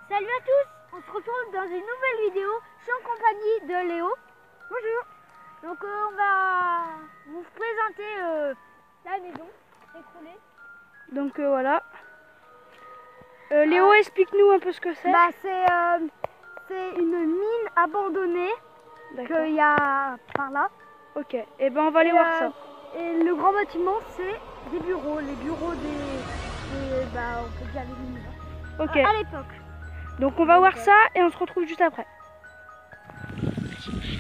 Salut à tous, on se retrouve dans une nouvelle vidéo. Je suis en compagnie de Léo. Bonjour. Donc on va vous présenter la maison écroulée. Donc voilà. Léo, explique-nous un peu ce que c'est. Bah, c'est une mine abandonnée qu'il y a par là. Ok, et ben on va aller voir ça. Et le grand bâtiment, c'est des bureaux. Les bureaux on peut dire les mines. Ok. À l'époque. Donc on va voir ça et on se retrouve juste après.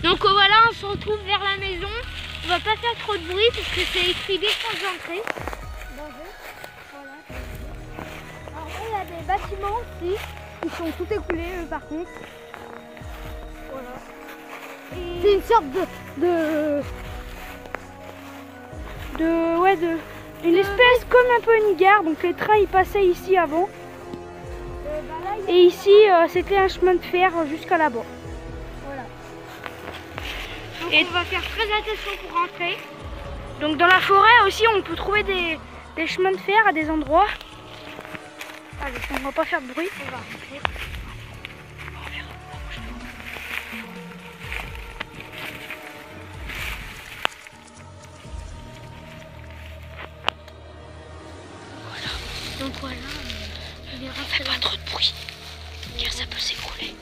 Donc voilà, on se retrouve vers la maison. On va pas faire trop de bruit parce que c'est écrit défense d'entrée. Voilà. Alors il y a des bâtiments aussi qui sont tout écoulés par contre. Voilà. C'est une sorte une espèce comme un peu une gare. Donc les trains ils passaient ici avant. Et ici c'était un chemin de fer jusqu'à là-bas. Voilà. Donc et on va faire très attention pour rentrer. Donc dans la forêt aussi on peut trouver des chemins de fer à des endroits. Allez, on va pas faire de bruit. On va rentrer. Donc voilà, on est rentré. Pas trop de bruit, car ça peut s'écrouler.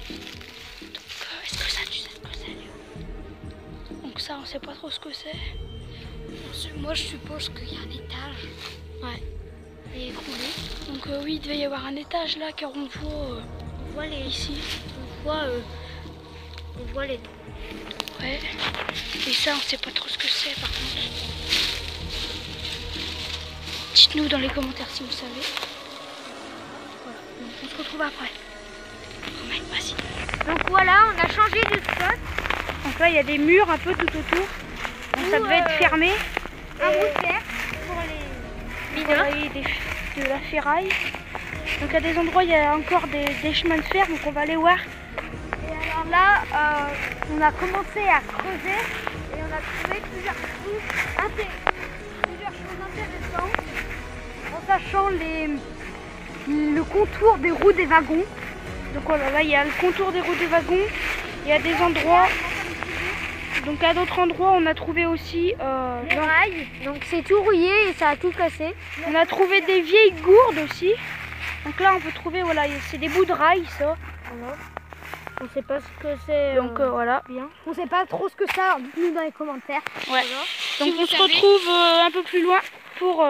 Donc est-ce que ça, tu sais ce que c'est, Léo? Donc ça, on sait pas trop ce que c'est. Moi je suppose qu'il y a un étage. Ouais. Et écroulé. Donc oui, il devait y avoir un étage là, car on voit les ici. On voit les trous. Ouais. Et ça, on sait pas trop ce que c'est par contre. Dites-nous dans les commentaires si vous savez. Voilà, donc on se retrouve après. Romain, vas-y. Donc voilà, on a changé de spot. Donc là, il y a des murs un peu tout autour. Donc ça devait être fermé. Un bout de fer pour les mineurs. De la ferraille. Donc à des endroits, il y a encore des chemins de fer. Donc on va aller voir. Et alors là, on a commencé à creuser et on a trouvé plusieurs choses intéressantes. En sachant le contour des roues des wagons. Donc voilà, là il y a le contour des roues des wagons. Il y a des endroits. Donc à d'autres endroits, on a trouvé aussi des rails. Donc c'est tout rouillé et ça a tout cassé. On a trouvé des vieilles gourdes aussi. Donc là, on peut trouver, voilà, c'est des bouts de rails, ça. Voilà. On sait pas ce que c'est. Donc voilà. Bien. On sait pas trop ce que c'est. Dites-nous dans les commentaires. Ouais. Voilà. Donc on se retrouve un peu plus loin pour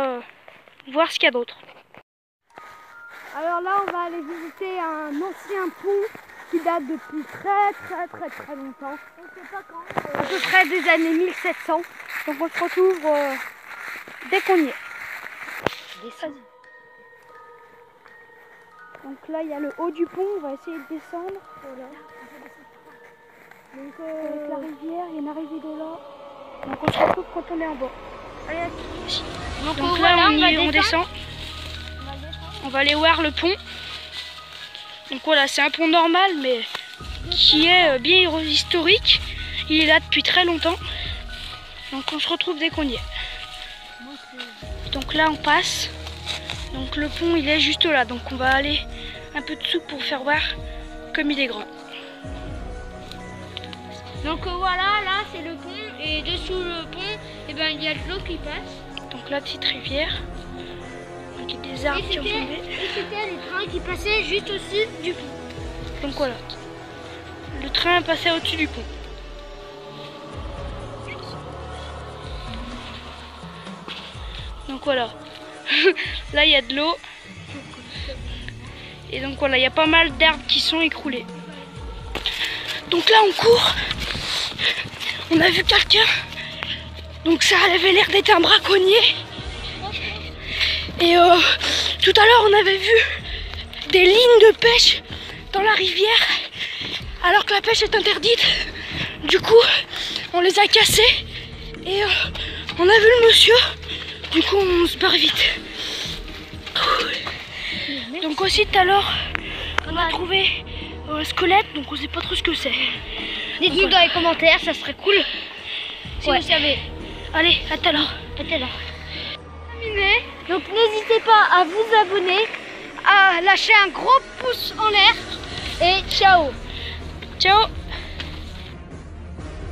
voir ce qu'il y a d'autre. Alors là, on va aller visiter un ancien pont qui date depuis très longtemps. On sait pas quand. À peu près des années 1700. Donc on se retrouve dès qu'on y est. Descends. Donc là, il y a le haut du pont. On va essayer de descendre. Voilà. Donc avec la rivière, il y a une arrivée de là. Donc on se retrouve quand on est en bas. Allez, donc là, on descend. On va aller voir le pont. Donc voilà, c'est un pont normal, mais qui est bien historique. Il est là depuis très longtemps. Donc on se retrouve dès qu'on y est. Donc là, on passe. Donc le pont, il est juste là. Donc on va aller un peu dessous pour faire voir comme il est grand. Donc voilà, là c'est le pont. Et dessous le pont, il y a de l'eau qui passe. Donc la petite rivière. Donc il y a des arbres qui ont tombé. Et c'était les trains qui passaient juste au-dessus du pont. Donc voilà. Le train passait au-dessus du pont. Donc voilà. Là il y a de l'eau. Et donc voilà, il y a pas mal d'arbres qui sont écroulés. Donc là on court. On a vu quelqu'un. Donc ça avait l'air d'être un braconnier. Et tout à l'heure on avait vu des lignes de pêche dans la rivière. Alors que la pêche est interdite. Du coup on les a cassées. Et on a vu le monsieur. Du coup on se barre vite. Donc aussi tout à l'heure on a trouvé un squelette. Donc on sait pas trop ce que c'est. Dites-nous dans les commentaires, ça serait cool si vous savez. Allez, à tout à l'heure. Donc n'hésitez pas à vous abonner, à lâchez un gros pouce en l'air et ciao. Ciao.